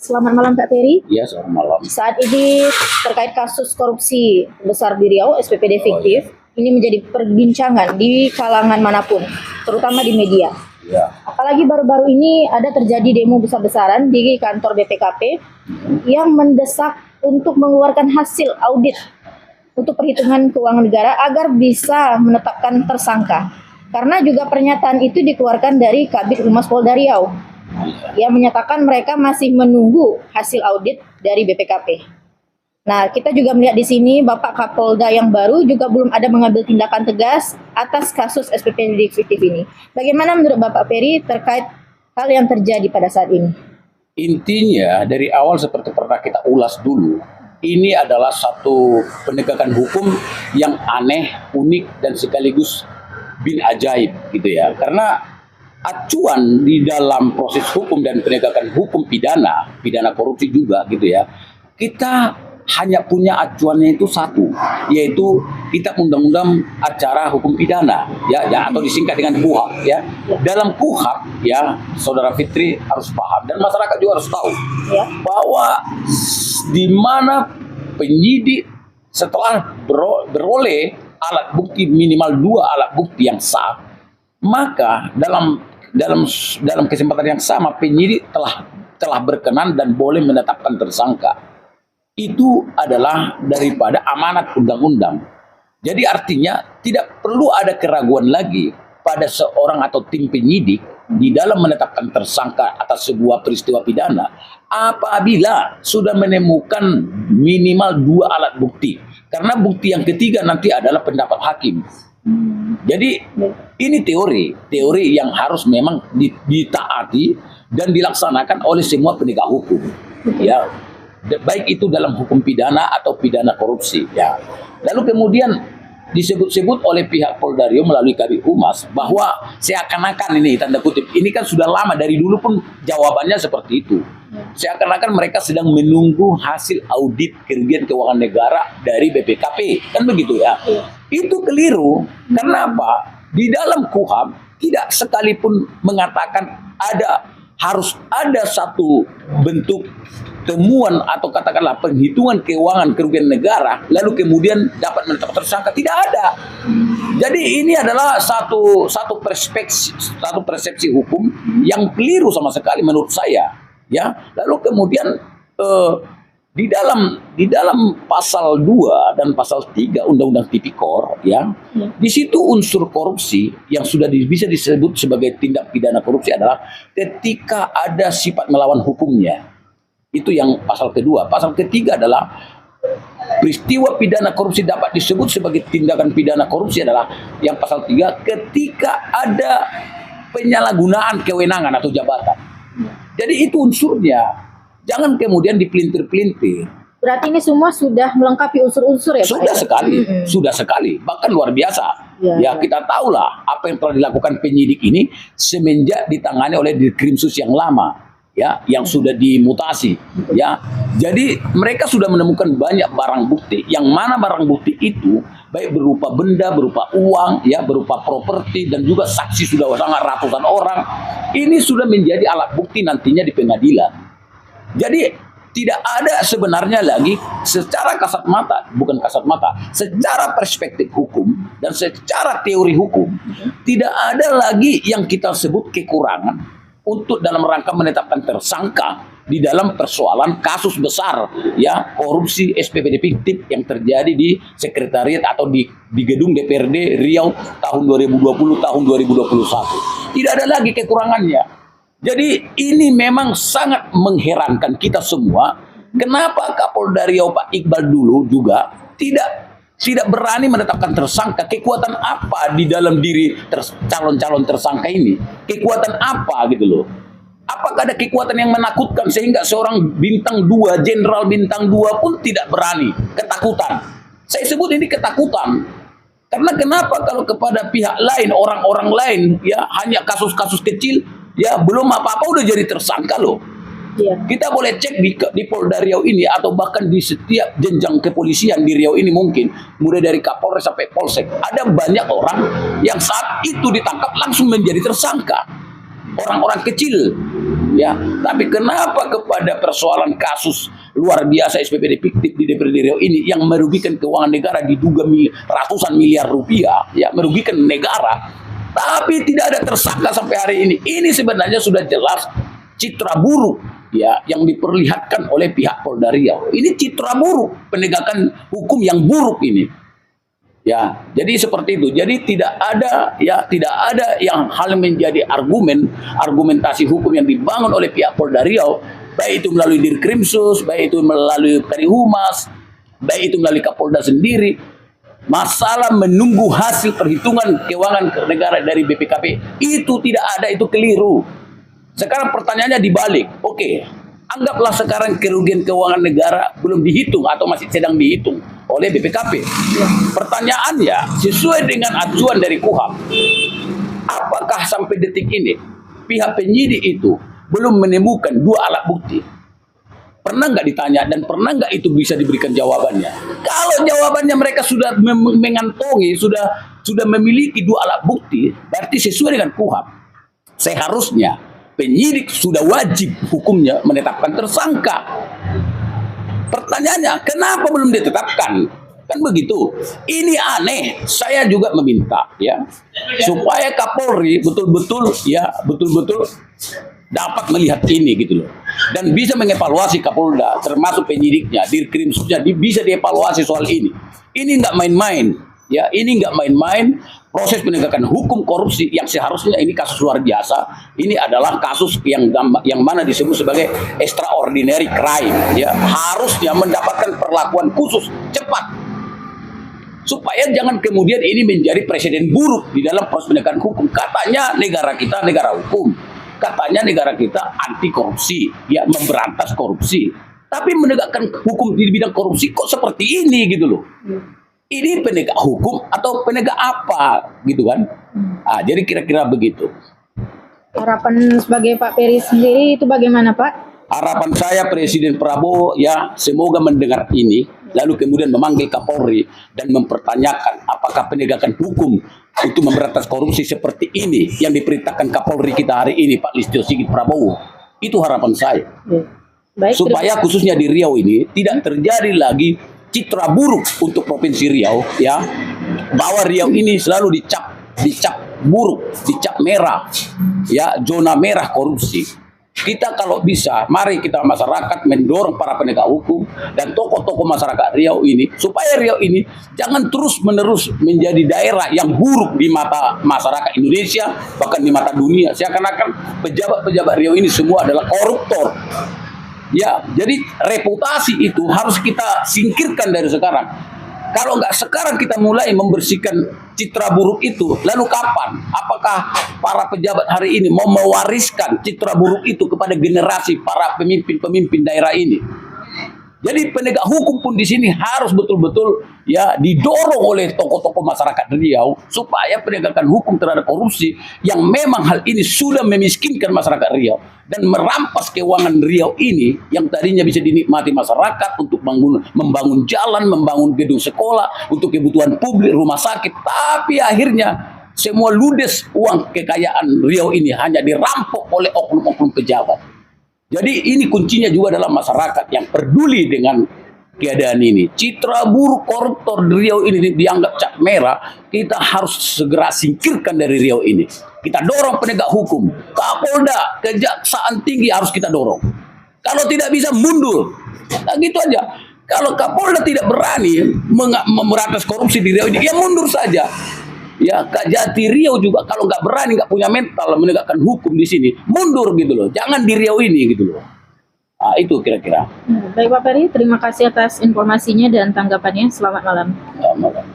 Selamat malam Kak Ferry. Iya, selamat malam. Saat ini terkait kasus korupsi besar di Riau, SPPD fiktif, ini menjadi perbincangan di kalangan manapun, terutama di media. Ya. Apalagi baru-baru ini ada terjadi demo besar-besaran di kantor BPKP yang mendesak untuk mengeluarkan hasil audit untuk perhitungan keuangan negara agar bisa menetapkan tersangka. Karena juga pernyataan itu dikeluarkan dari Kabid Humas Polda Riau yang menyatakan mereka masih menunggu hasil audit dari BPKP. Nah, kita juga melihat di sini Bapak Kapolda yang baru juga belum ada mengambil tindakan tegas atas kasus SPPD fiktif ini. Bagaimana menurut Bapak Ferry terkait hal yang terjadi pada saat ini? Intinya dari awal seperti pernah kita ulas dulu, ini adalah satu penegakan hukum yang aneh, unik, dan sekaligus bin ajaib gitu ya. Karena acuan di dalam proses hukum dan penegakan hukum pidana korupsi juga gitu ya, kita hanya punya acuannya itu satu, yaitu Kitab Undang-Undang Acara Hukum Pidana ya atau disingkat dengan KUHP ya. Dalam KUHP ya, Saudara Fitri harus paham dan masyarakat juga harus tahu bahwa di mana penyidik setelah beroleh alat bukti minimal 2 alat bukti yang sah, maka dalam kesempatan yang sama penyidik telah berkenan dan boleh menetapkan tersangka. Itu adalah daripada amanat undang-undang. Jadi artinya tidak perlu ada keraguan lagi pada seorang atau tim penyidik di dalam menetapkan tersangka atas sebuah peristiwa pidana apabila sudah menemukan minimal 2 alat bukti. Karena bukti yang ketiga nanti adalah pendapat hakim. Jadi ini teori yang harus memang ditaati dan dilaksanakan oleh semua penegak hukum. Ya, baik itu dalam hukum pidana atau pidana korupsi. Ya. Lalu kemudian disebut-sebut oleh pihak Polda Riau melalui Kabid Humas bahwa seakan-akan ini tanda kutip ini kan sudah lama, dari dulu pun jawabannya seperti itu. Seakan-akan mereka sedang menunggu hasil audit kerugian keuangan negara dari BPKP, kan begitu ya. Itu keliru. Kenapa? Di dalam KUHP tidak sekalipun mengatakan harus ada satu bentuk temuan atau katakanlah penghitungan keuangan kerugian negara lalu kemudian dapat menetapkan tersangka. Tidak ada. Jadi ini adalah satu persepsi hukum yang keliru sama sekali menurut saya. Ya, lalu kemudian di dalam pasal 2 dan pasal 3 Undang-Undang Tipikor ya, di situ unsur korupsi yang sudah bisa disebut sebagai tindak pidana korupsi adalah ketika ada sifat melawan hukumnya. Itu yang pasal kedua. Pasal ketiga adalah peristiwa pidana korupsi dapat disebut sebagai tindakan pidana korupsi adalah yang pasal 3 ketika ada penyalahgunaan kewenangan atau jabatan. Jadi itu unsurnya. Jangan kemudian dipelintir-pelintir. Berarti ini semua sudah melengkapi unsur-unsur ya Pak? Sudah sekali. Bahkan luar biasa. Ya, kita tahulah apa yang telah dilakukan penyidik ini semenjak ditangani oleh Dirkrimsus yang lama. Ya, yang sudah dimutasi ya. Jadi mereka sudah menemukan banyak barang bukti, yang mana barang bukti itu baik berupa benda, berupa uang ya, berupa properti, dan juga saksi sudah sangat ratusan orang. Ini sudah menjadi alat bukti nantinya di pengadilan. Jadi tidak ada sebenarnya lagi secara kasat mata, bukan kasat mata, secara perspektif hukum dan secara teori hukum, tidak ada lagi yang kita sebut kekurangan untuk dalam rangka menetapkan tersangka di dalam persoalan kasus besar ya korupsi SPPD fiktif yang terjadi di sekretariat atau di gedung DPRD Riau tahun 2020 tahun 2021. Tidak ada lagi kekurangannya. Jadi ini memang sangat mengherankan kita semua. Kenapa Kapolda Riau Pak Iqbal dulu juga tidak berani menetapkan tersangka? Kekuatan apa di dalam diri calon-calon tersangka ini? Kekuatan apa gitu loh? Apakah ada kekuatan yang menakutkan sehingga seorang bintang 2, jenderal bintang 2 pun tidak berani? Ketakutan. Saya sebut ini ketakutan. Karena kenapa kalau kepada pihak lain, orang-orang lain ya hanya kasus-kasus kecil ya belum apa-apa udah jadi tersangka loh. Kita boleh cek di Polda Riau ini atau bahkan di setiap jenjang kepolisian di Riau ini, mungkin mulai dari Kapolres sampai Polsek, ada banyak orang yang saat itu ditangkap langsung menjadi tersangka. Orang-orang kecil Ya, tapi kenapa kepada persoalan kasus luar biasa SPPD fiktif di DPRD Riau ini yang merugikan keuangan negara diduga ratusan miliar rupiah, ya merugikan negara, tapi tidak ada tersangka sampai hari ini. Ini sebenarnya sudah jelas citra buruk ya yang diperlihatkan oleh pihak Polda Riau. Ini citra buruk, penegakan hukum yang buruk ini. Ya, jadi seperti itu. Jadi tidak ada yang hal menjadi argumentasi hukum yang dibangun oleh pihak Polda Riau, baik itu melalui Dirkrimsus, baik itu melalui Karihumas, baik itu melalui Kapolda sendiri. Masalah menunggu hasil perhitungan keuangan negara dari BPKP itu tidak ada, itu keliru. Sekarang pertanyaannya dibalik. Oke, anggaplah sekarang kerugian keuangan negara belum dihitung atau masih sedang dihitung oleh BPKP. Pertanyaannya, sesuai dengan acuan dari KUHP, apakah sampai detik ini pihak penyidik itu belum menemukan 2 alat bukti? Pernah nggak ditanya dan pernah nggak itu bisa diberikan jawabannya? Kalau jawabannya mereka sudah mengantongi, sudah memiliki 2 alat bukti, berarti sesuai dengan KUHP. Seharusnya penyidik sudah wajib hukumnya menetapkan tersangka. Pertanyaannya, kenapa belum ditetapkan? Kan begitu. Ini aneh. Saya juga meminta ya supaya Kapolri betul-betul dapat melihat ini gitu loh. Dan bisa mengevaluasi Kapolda termasuk penyidiknya, Dirkrimsusnya bisa dievaluasi soal ini. Ini nggak main-main. Ya, ini nggak main-main. Proses penegakan hukum korupsi yang seharusnya ini kasus luar biasa, ini adalah kasus yang mana disebut sebagai extraordinary crime, ya harusnya mendapatkan perlakuan khusus cepat supaya jangan kemudian ini menjadi presiden buruk di dalam proses penegakan hukum. Katanya negara kita negara hukum, katanya negara kita anti korupsi, ya memberantas korupsi, tapi menegakkan hukum di bidang korupsi kok seperti ini gitu loh. Ini penegak hukum atau penegak apa gitu kan? Jadi kira-kira begitu. Harapan sebagai Pak Peri sendiri itu bagaimana Pak? Harapan saya Presiden Prabowo ya semoga mendengar ini, lalu kemudian memanggil Kapolri dan mempertanyakan apakah penegakan hukum untuk memberantas korupsi seperti ini yang diperintahkan Kapolri kita hari ini Pak Listio Sigit Prabowo. Itu harapan saya. Baik, supaya khususnya di Riau ini tidak terjadi lagi citra buruk untuk Provinsi Riau, ya bahwa Riau ini selalu dicap buruk, dicap merah, ya zona merah korupsi. Kita kalau bisa, mari kita masyarakat mendorong para penegak hukum dan tokoh-tokoh masyarakat Riau ini supaya Riau ini jangan terus-menerus menjadi daerah yang buruk di mata masyarakat Indonesia, bahkan di mata dunia. Seakan-akan pejabat-pejabat Riau ini semua adalah koruptor. Ya, jadi reputasi itu harus kita singkirkan dari sekarang. Kalau nggak sekarang kita mulai membersihkan citra buruk itu, lalu kapan? Apakah para pejabat hari ini mau mewariskan citra buruk itu kepada generasi para pemimpin-pemimpin daerah ini? Jadi penegak hukum pun di sini harus betul-betul ya didorong oleh tokoh-tokoh masyarakat Riau supaya penegakan hukum terhadap korupsi yang memang hal ini sudah memiskinkan masyarakat Riau dan merampas keuangan Riau ini yang tadinya bisa dinikmati masyarakat untuk membangun jalan, membangun gedung sekolah, untuk kebutuhan publik, rumah sakit, tapi akhirnya semua ludes uang kekayaan Riau ini hanya dirampok oleh oknum-oknum pejabat. Jadi ini kuncinya juga dalam masyarakat yang peduli dengan keadaan ini. Citra buruk koruptor di Riau ini dianggap cap merah, kita harus segera singkirkan dari Riau ini. Kita dorong penegak hukum, Kapolda, Kejaksaan Tinggi harus kita dorong. Kalau tidak bisa mundur, nah gitu aja. Kalau Kapolda tidak berani memberantas korupsi di Riau ini, ya mundur saja. Ya, Kak Jati Riau juga kalau nggak berani, nggak punya mental menegakkan hukum di sini, mundur gitu loh. Jangan di Riau ini gitu loh. Nah, itu kira-kira. Baik Pak Peri, terima kasih atas informasinya dan tanggapannya. Selamat malam. Selamat malam.